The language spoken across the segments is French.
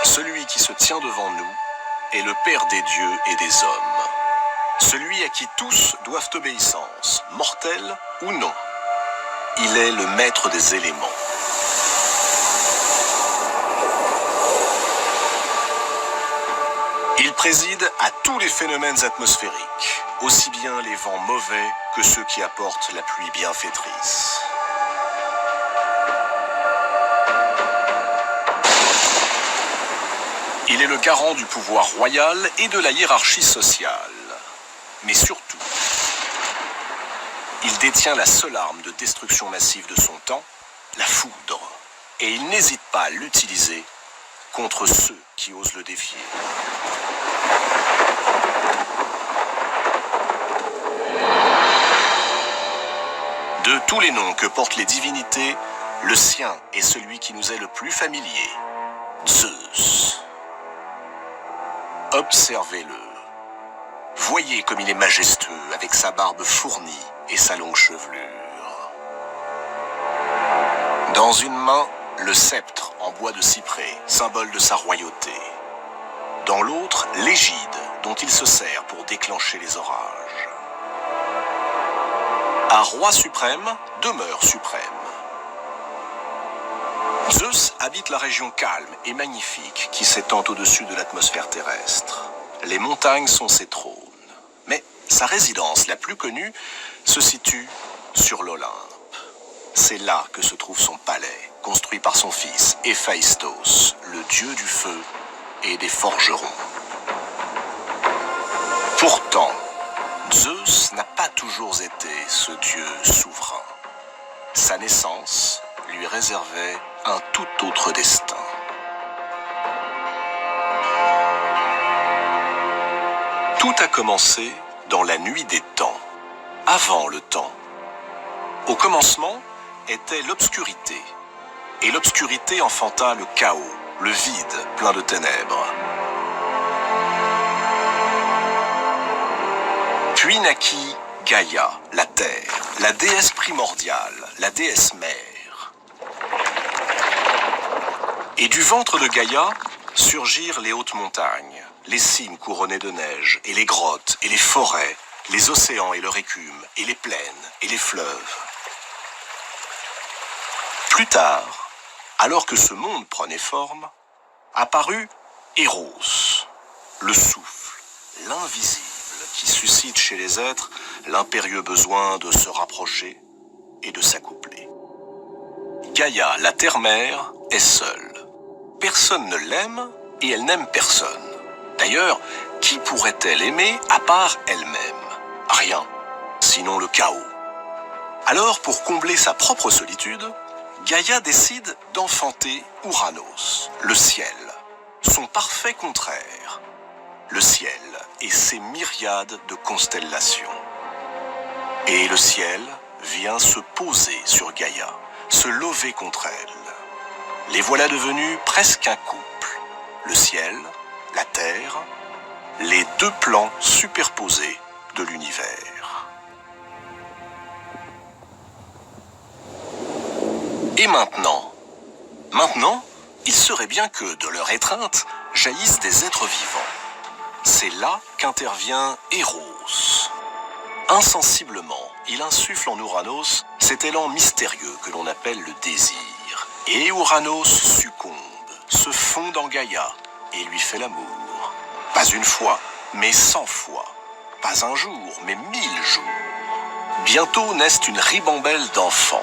Celui qui se tient devant nous est le Père des dieux et des hommes. Celui à qui tous doivent obéissance, mortels ou non. Il est le maître des éléments. Il préside à tous les phénomènes atmosphériques, aussi bien les vents mauvais que ceux qui apportent la pluie bienfaitrice. Il est le garant du pouvoir royal et de la hiérarchie sociale. Mais surtout, il détient la seule arme de destruction massive de son temps, la foudre. Et il n'hésite pas à l'utiliser contre ceux qui osent le défier. De tous les noms que portent les divinités, le sien est celui qui nous est le plus familier, Zeus. Observez-le. Voyez comme il est majestueux avec sa barbe fournie et sa longue chevelure. Dans une main, le sceptre en bois de cyprès, symbole de sa royauté. Dans l'autre, l'égide dont il se sert pour déclencher les orages. Un roi suprême demeure suprême. Zeus habite la région calme et magnifique qui s'étend au-dessus de l'atmosphère terrestre. Les montagnes sont ses trônes. Mais sa résidence la plus connue se situe sur l'Olympe. C'est là que se trouve son palais, construit par son fils Héphaïstos, le dieu du feu et des forgerons. Pourtant, Zeus n'a pas toujours été ce dieu souverain. Sa naissance lui réservait un tout autre destin. Tout a commencé dans la nuit des temps, avant le temps. Au commencement était l'obscurité, et l'obscurité enfanta le chaos, le vide plein de ténèbres. Puis naquit Gaïa, la terre, la déesse primordiale, la déesse mère. Et du ventre de Gaïa surgirent les hautes montagnes, les cimes couronnées de neige, et les grottes, et les forêts, les océans et leur écume, et les plaines, et les fleuves. Plus tard, alors que ce monde prenait forme, apparut Eros, le souffle, l'invisible, qui suscite chez les êtres l'impérieux besoin de se rapprocher et de s'accoupler. Gaïa, la terre-mère, est seule. Personne ne l'aime et elle n'aime personne. D'ailleurs, qui pourrait-elle aimer à part elle-même? Rien, sinon le chaos. Alors, pour combler sa propre solitude, Gaïa décide d'enfanter Ouranos, le ciel, son parfait contraire. Le ciel et ses myriades de constellations. Et le ciel vient se poser sur Gaïa, se lever contre elle. Les voilà devenus presque un couple. Le ciel, la terre, les deux plans superposés de l'univers. Et maintenant, il serait bien que de leur étreinte jaillissent des êtres vivants. C'est là qu'intervient Eros. Insensiblement, il insuffle en Ouranos cet élan mystérieux que l'on appelle le désir. Et Ouranos succombe, se fond dans Gaïa et lui fait l'amour. Pas une fois, mais 100 fois. Pas un jour, mais 1000 jours. Bientôt naissent une ribambelle d'enfants.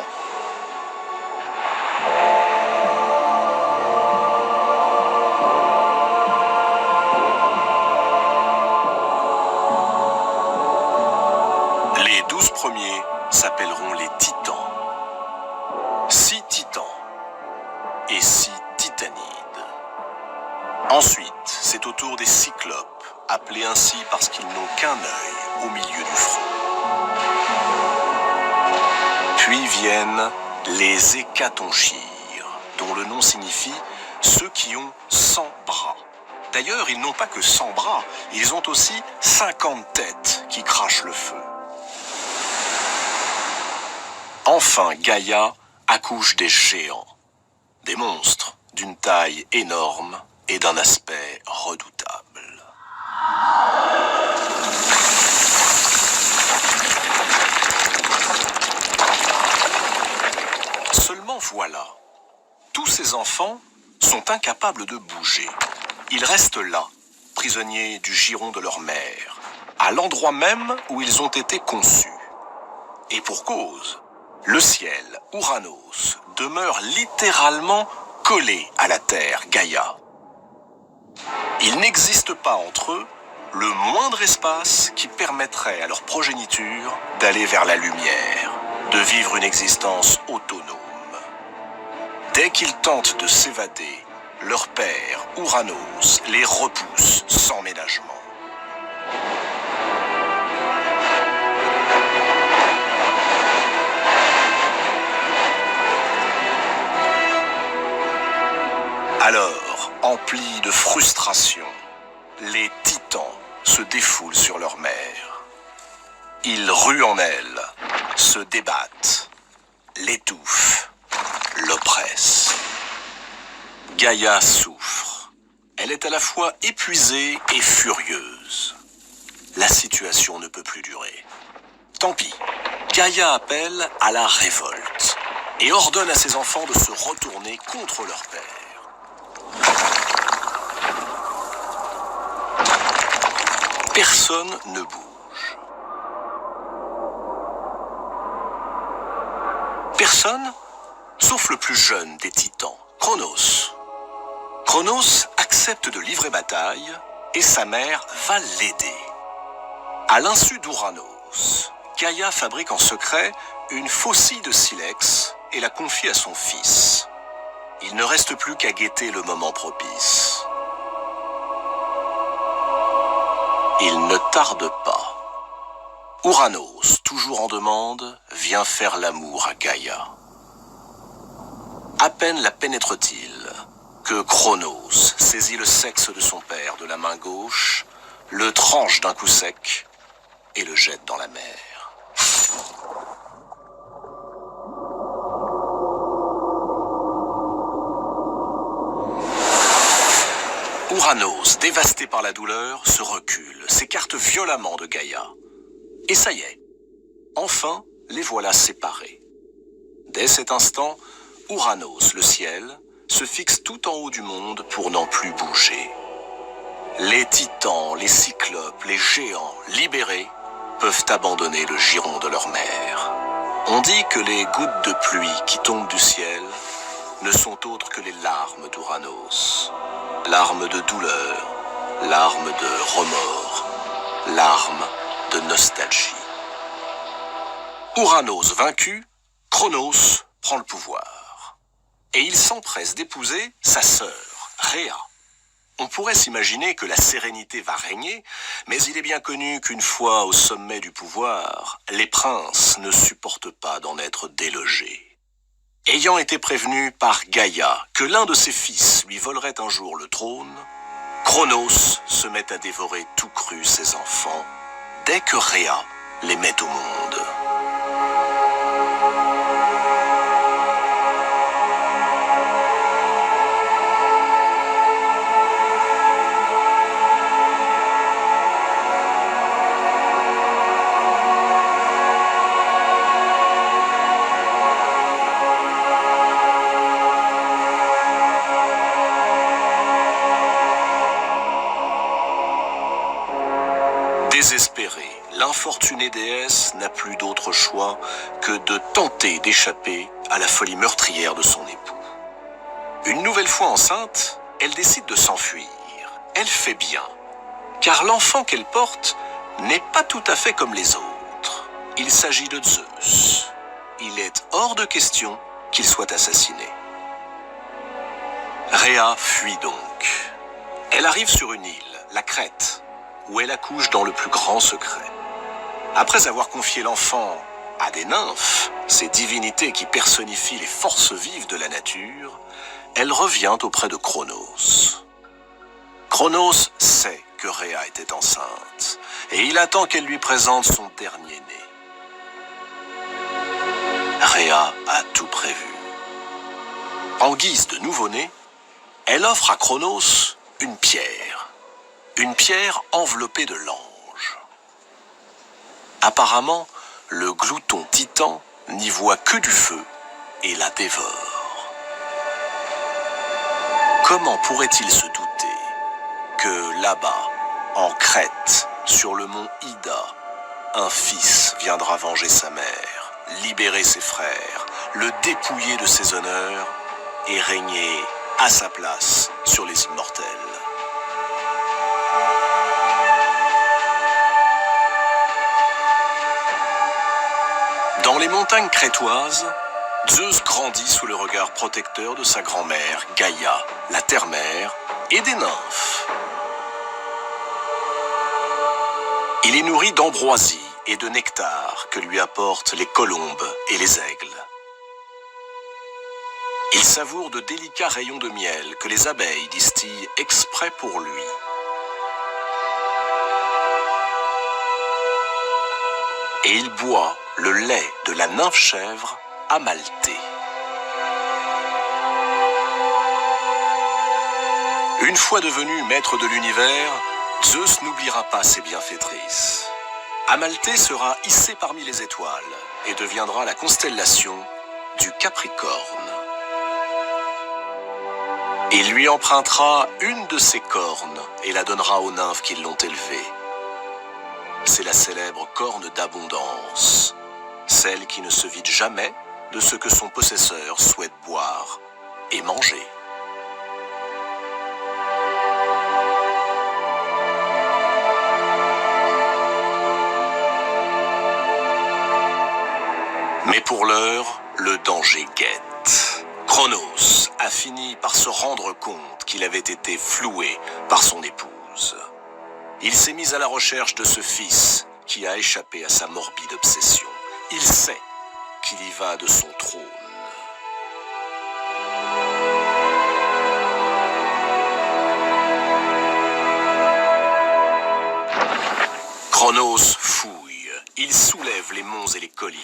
Les 12 premiers s'appelleront les titans. 6 titans et 6 titanides. Ensuite, c'est au tour des cyclopes, appelés ainsi parce qu'ils n'ont qu'un œil au milieu du front. Puis viennent les hécatonchires, dont le nom signifie ceux qui ont 100 bras. D'ailleurs, ils n'ont pas que 100 bras, ils ont aussi 50 têtes qui crachent le feu. Enfin, Gaïa accouche des géants, des monstres d'une taille énorme et d'un aspect redoutable. Seulement voilà, tous ces enfants sont incapables de bouger. Ils restent là, prisonniers du giron de leur mère, à l'endroit même où ils ont été conçus. Et pour cause, le ciel, Ouranos, demeure littéralement collé à la terre, Gaïa. Il n'existe pas entre eux le moindre espace qui permettrait à leur progéniture d'aller vers la lumière, de vivre une existence autonome. Dès qu'ils tentent de s'évader, leur père, Ouranos, les repousse sans ménagement. Alors, emplis de frustration, les titans se défoulent sur leur mère. Ils ruent en elle, se débattent, l'étouffent, l'oppressent. Gaïa souffre. Elle est à la fois épuisée et furieuse. La situation ne peut plus durer. Tant pis, Gaïa appelle à la révolte et ordonne à ses enfants de se retourner contre leur père. Personne ne bouge. Personne, sauf le plus jeune des titans, Cronos. Cronos accepte de livrer bataille et sa mère va l'aider. À l'insu d'Ouranos, Gaïa fabrique en secret une faucille de silex et la confie à son fils. Il ne reste plus qu'à guetter le moment propice. Il ne tarde pas. Ouranos, toujours en demande, vient faire l'amour à Gaïa. À peine la pénètre-t-il que Cronos saisit le sexe de son père de la main gauche, le tranche d'un coup sec et le jette dans la mer. Ouranos, dévasté par la douleur, se recule, s'écarte violemment de Gaïa. Et ça y est, enfin, les voilà séparés. Dès cet instant, Ouranos, le ciel, se fixe tout en haut du monde pour n'en plus bouger. Les titans, les cyclopes, les géants, libérés, peuvent abandonner le giron de leur mère. On dit que les gouttes de pluie qui tombent du ciel ne sont autres que les larmes d'Ouranos. Larmes de douleur, larmes de remords, larmes de nostalgie. Ouranos vaincu, Cronos prend le pouvoir. Et il s'empresse d'épouser sa sœur, Rhea. On pourrait s'imaginer que la sérénité va régner, mais il est bien connu qu'une fois au sommet du pouvoir, les princes ne supportent pas d'en être délogés. Ayant été prévenu par Gaïa que l'un de ses fils lui volerait un jour le trône, Cronos se met à dévorer tout cru ses enfants dès que Rhea les met au monde. Désespérée, l'infortunée déesse n'a plus d'autre choix que de tenter d'échapper à la folie meurtrière de son époux. Une nouvelle fois enceinte, elle décide de s'enfuir. Elle fait bien, car l'enfant qu'elle porte n'est pas tout à fait comme les autres. Il s'agit de Zeus. Il est hors de question qu'il soit assassiné. Rhea fuit donc. Elle arrive sur une île, la Crète, où elle accouche dans le plus grand secret. Après avoir confié l'enfant à des nymphes, ces divinités qui personnifient les forces vives de la nature, elle revient auprès de Cronos. Cronos sait que Rhea était enceinte, et il attend qu'elle lui présente son dernier-né. Rhea a tout prévu. En guise de nouveau-né, elle offre à Cronos une pierre enveloppée de l'ange. Apparemment, le glouton titan n'y voit que du feu et la dévore. Comment pourrait-il se douter que là-bas, en Crète, sur le mont Ida, un fils viendra venger sa mère, libérer ses frères, le dépouiller de ses honneurs et régner à sa place sur les immortels? Dans les montagnes crétoises, Zeus grandit sous le regard protecteur de sa grand-mère, Gaïa, la terre-mère, et des nymphes. Il est nourri d'ambroisie et de nectar que lui apportent les colombes et les aigles. Il savoure de délicats rayons de miel que les abeilles distillent exprès pour lui. Et il boit le lait de la nymphe-chèvre Amalthée. Une fois devenu maître de l'univers, Zeus n'oubliera pas ses bienfaitrices. Amalthée sera hissée parmi les étoiles et deviendra la constellation du Capricorne. Il lui empruntera une de ses cornes et la donnera aux nymphes qui l'ont élevée. C'est la célèbre corne d'abondance, celle qui ne se vide jamais de ce que son possesseur souhaite boire et manger. Mais pour l'heure, le danger guette. Cronos a fini par se rendre compte qu'il avait été floué par son épouse. Il s'est mis à la recherche de ce fils qui a échappé à sa morbide obsession. Il sait qu'il y va de son trône. Cronos fouille, il soulève les monts et les collines,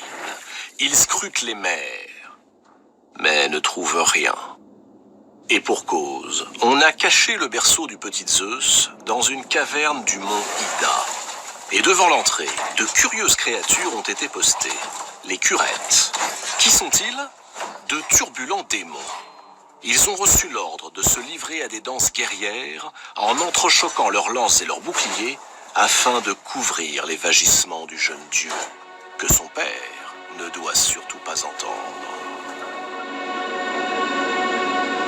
il scrute les mers, mais ne trouve rien. Et pour cause, on a caché le berceau du petit Zeus dans une caverne du mont Ida. Et devant l'entrée, de curieuses créatures ont été postées. Les curettes. Qui sont-ils? De turbulents démons. Ils ont reçu l'ordre de se livrer à des danses guerrières en entrechoquant leurs lances et leurs boucliers afin de couvrir les vagissements du jeune dieu, que son père ne doit surtout pas entendre.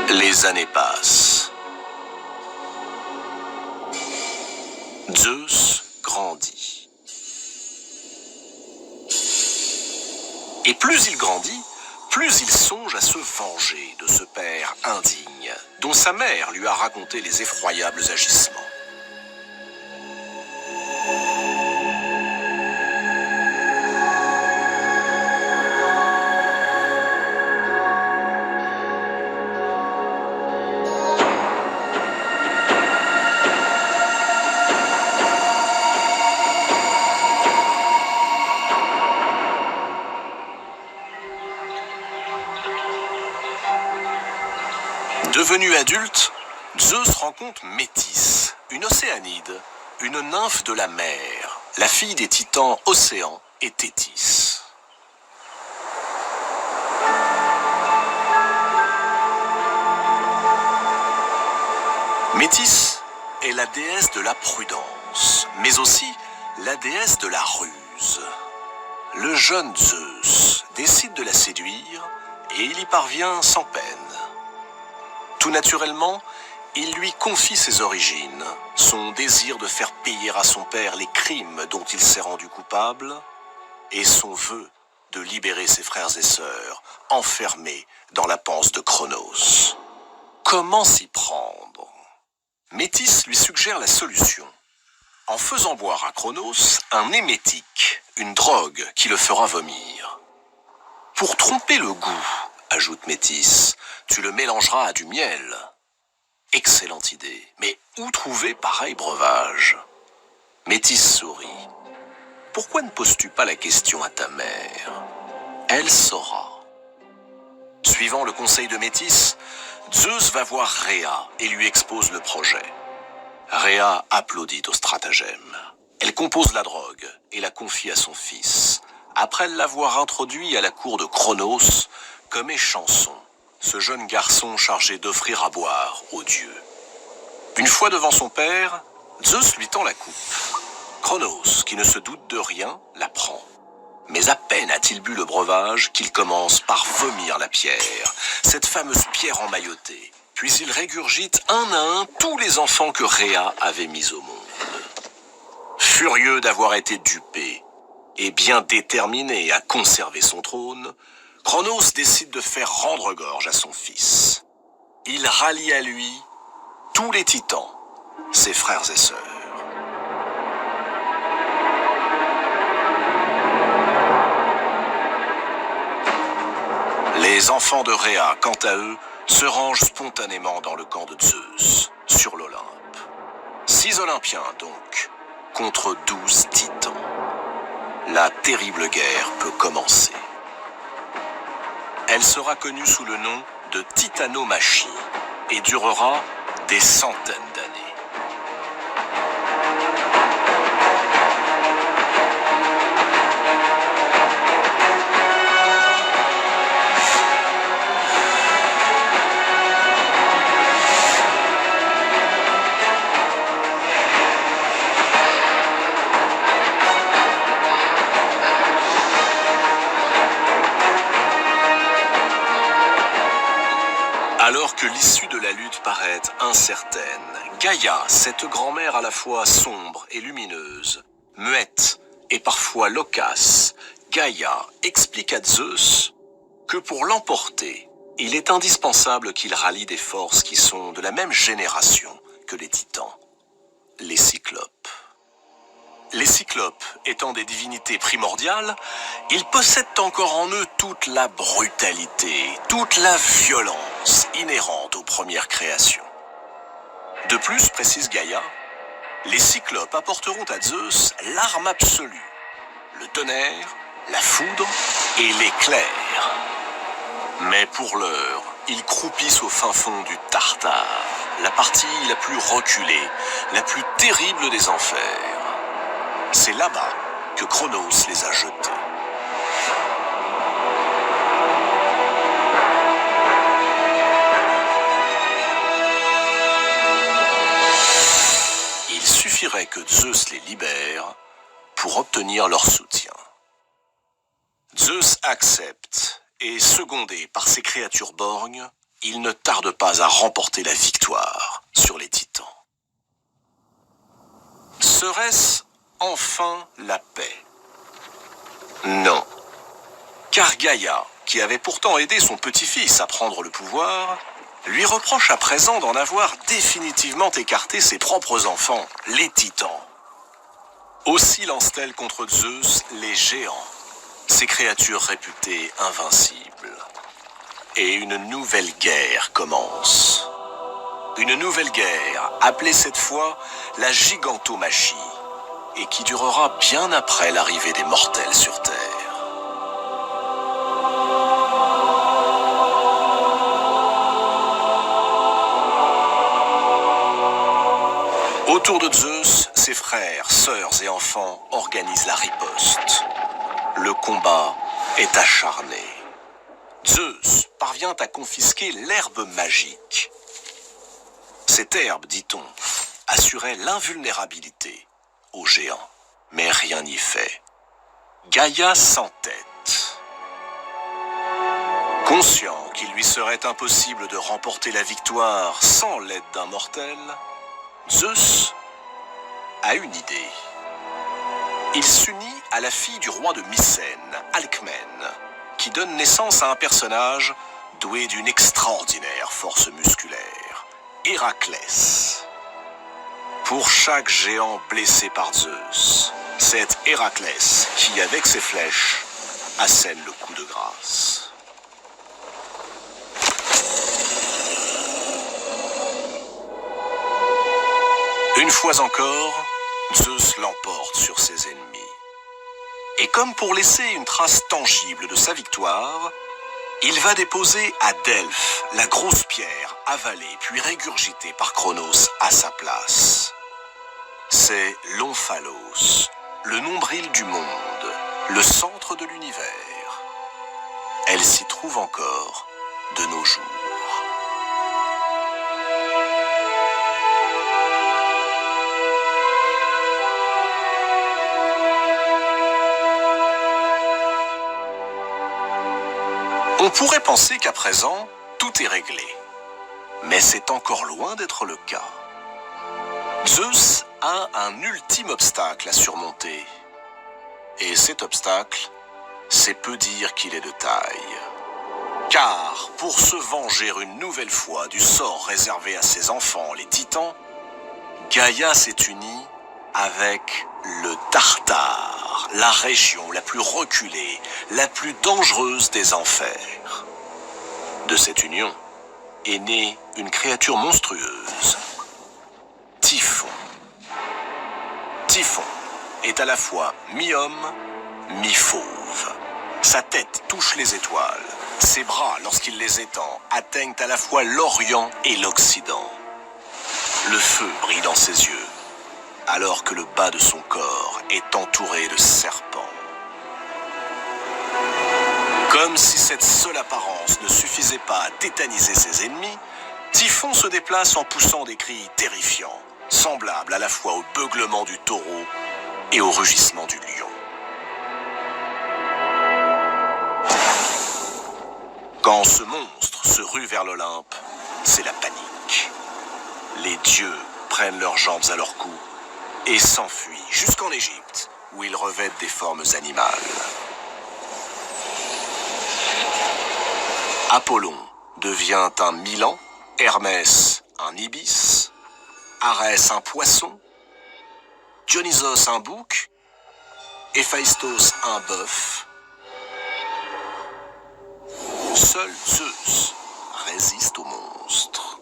Les années passent. Zeus grandit. Et plus il grandit, plus il songe à se venger de ce père indigne, dont sa mère lui a raconté les effroyables agissements. Devenu adulte, Zeus rencontre Métis, une océanide, une nymphe de la mer, la fille des titans Océan et Thétis. Métis est la déesse de la prudence, mais aussi la déesse de la ruse. Le jeune Zeus décide de la séduire et il y parvient sans peine. Tout naturellement, il lui confie ses origines, son désir de faire payer à son père les crimes dont il s'est rendu coupable, et son vœu de libérer ses frères et sœurs, enfermés dans la panse de Cronos. Comment s'y prendre? Métis lui suggère la solution, en faisant boire à Cronos un émétique, une drogue qui le fera vomir. Pour tromper le goût, ajoute Métis, tu le mélangeras à du miel. Excellente idée, mais où trouver pareil breuvage? Métis sourit. Pourquoi ne poses-tu pas la question à ta mère? Elle saura. Suivant le conseil de Métis, Zeus va voir Rhéa et lui expose le projet. Rhea applaudit au stratagème. Elle compose la drogue et la confie à son fils, après l'avoir introduit à la cour de Cronos comme échanson, ce jeune garçon chargé d'offrir à boire aux dieux. Une fois devant son père, Zeus lui tend la coupe. Cronos, qui ne se doute de rien, la prend. Mais à peine a-t-il bu le breuvage qu'il commence par vomir la pierre, cette fameuse pierre emmaillotée. Puis il régurgite un à un tous les enfants que Rhea avait mis au monde. Furieux d'avoir été dupé et bien déterminé à conserver son trône, Cronos décide de faire rendre gorge à son fils. Il rallie à lui tous les titans, ses frères et sœurs. Les enfants de Rhea, quant à eux, se rangent spontanément dans le camp de Zeus, sur l'Olympe. 6 Olympiens donc, contre 12 titans. La terrible guerre peut commencer. Elle sera connue sous le nom de Titanomachie et durera des centaines d'années. Alors que l'issue de la lutte paraît incertaine, Gaïa, cette grand-mère à la fois sombre et lumineuse, muette et parfois loquace, Gaïa explique à Zeus que pour l'emporter, il est indispensable qu'il rallie des forces qui sont de la même génération que les titans, les cyclopes. Les cyclopes étant des divinités primordiales, ils possèdent encore en eux toute la brutalité, toute la violence inhérente aux premières créations. De plus, précise Gaïa, les cyclopes apporteront à Zeus l'arme absolue, le tonnerre, la foudre et l'éclair. Mais pour l'heure, ils croupissent au fin fond du Tartare, la partie la plus reculée, la plus terrible des enfers. C'est là-bas que Cronos les a jetés. Il suffirait que Zeus les libère pour obtenir leur soutien. Zeus accepte et, secondé par ses créatures borgnes, il ne tarde pas à remporter la victoire sur les titans. Serait-ce enfin la paix? Non. Car Gaïa, qui avait pourtant aidé son petit-fils à prendre le pouvoir, lui reproche à présent d'en avoir définitivement écarté ses propres enfants, les titans. Aussi lance-t-elle contre Zeus les géants, ces créatures réputées invincibles. Et une nouvelle guerre commence. Une nouvelle guerre, appelée cette fois la gigantomachie, et qui durera bien après l'arrivée des mortels sur Terre. Autour de Zeus, ses frères, sœurs et enfants organisent la riposte. Le combat est acharné. Zeus parvient à confisquer l'herbe magique. Cette herbe, dit-on, assurait l'invulnérabilité aux géants. Mais rien n'y fait. Gaïa s'entête. Conscient qu'il lui serait impossible de remporter la victoire sans l'aide d'un mortel, Zeus a une idée. Il s'unit à la fille du roi de Mycène, Alcmène, qui donne naissance à un personnage doué d'une extraordinaire force musculaire, Héraclès. Pour chaque géant blessé par Zeus, c'est Héraclès qui, avec ses flèches, assène le coup de grâce. Une fois encore, Zeus l'emporte sur ses ennemis. Et comme pour laisser une trace tangible de sa victoire, il va déposer à Delphes la grosse pierre avalée puis régurgitée par Cronos à sa place. c'est l'omphalos, le nombril du monde, le centre de l'univers. Elle s'y trouve encore de nos jours. On pourrait penser qu'à présent, tout est réglé. Mais c'est encore loin d'être le cas. Zeus a un ultime obstacle à surmonter. Et cet obstacle, c'est peu dire qu'il est de taille. Car, pour se venger une nouvelle fois du sort réservé à ses enfants, les titans, Gaïa s'est unie avec le Tartare, la région la plus reculée, la plus dangereuse des enfers. De cette union est née une créature monstrueuse, Typhon. Typhon est à la fois mi-homme, mi-fauve. Sa tête touche les étoiles. Ses bras, lorsqu'il les étend, atteignent à la fois l'Orient et l'Occident. Le feu brille dans ses yeux, alors que le bas de son corps est entouré de serpents. Comme si cette seule apparence ne suffisait pas à tétaniser ses ennemis, Typhon se déplace en poussant des cris terrifiants, semblables à la fois au beuglement du taureau et au rugissement du lion. Quand ce monstre se rue vers l'Olympe, c'est la panique. Les dieux prennent leurs jambes à leur cou et s'enfuient jusqu'en Égypte, où ils revêtent des formes animales. Apollon devient un milan, Hermès un ibis, Arès un poisson, Dionysos un bouc, Héphaïstos un bœuf. Seul Zeus résiste au monstre.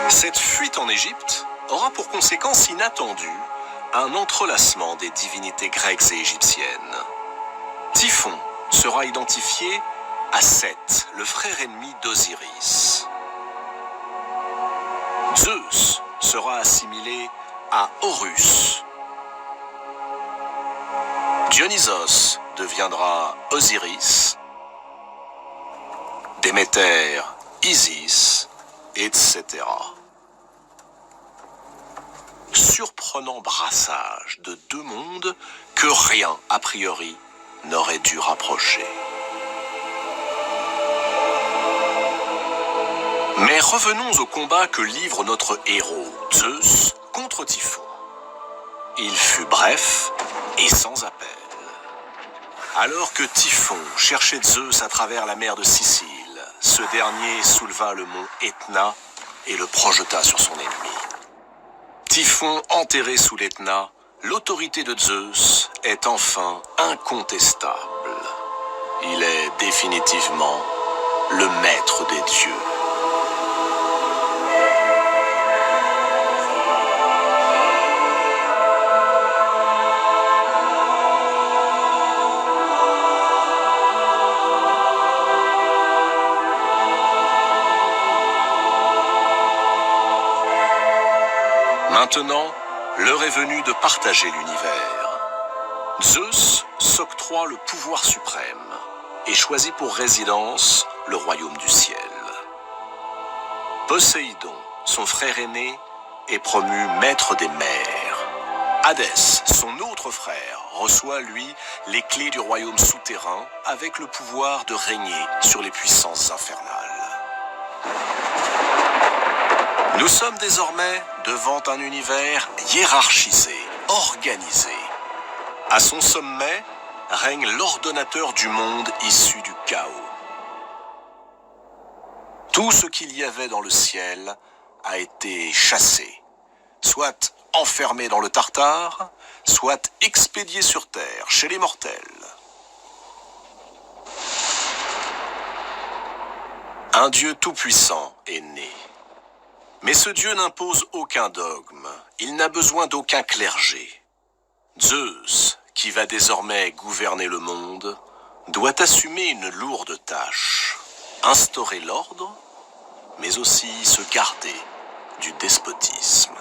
Cette fuite en Égypte aura pour conséquence inattendue un entrelacement des divinités grecques et égyptiennes. Typhon sera identifié à Seth, le frère ennemi d'Osiris. Zeus sera assimilé à Horus. Dionysos deviendra Osiris. Déméter, Isis, etc. Surprenant brassage de deux mondes que rien, a priori, n'aurait dû rapprocher. Mais revenons au combat que livre notre héros, Zeus, contre Typhon. Il fut bref et sans appel. Alors que Typhon cherchait Zeus à travers la mer de Sicile, ce dernier souleva le mont Etna et le projeta sur son ennemi. Typhon enterré sous l'Etna, l'autorité de Zeus est enfin incontestable. Il est définitivement le maître des dieux. Maintenant, l'heure est venue de partager l'univers. Zeus s'octroie le pouvoir suprême et choisit pour résidence le royaume du ciel. Poséidon, son frère aîné, est promu maître des mers. Hadès, son autre frère, reçoit, lui, les clés du royaume souterrain avec le pouvoir de régner sur les puissances infernales. Nous sommes désormais devant un univers hiérarchisé, organisé. À son sommet règne l'ordonnateur du monde issu du chaos. Tout ce qu'il y avait dans le ciel a été chassé, soit enfermé dans le Tartare, soit expédié sur terre, chez les mortels. Un Dieu tout-puissant est né. Mais ce Dieu n'impose aucun dogme, il n'a besoin d'aucun clergé. Zeus, qui va désormais gouverner le monde, doit assumer une lourde tâche, instaurer l'ordre, mais aussi se garder du despotisme.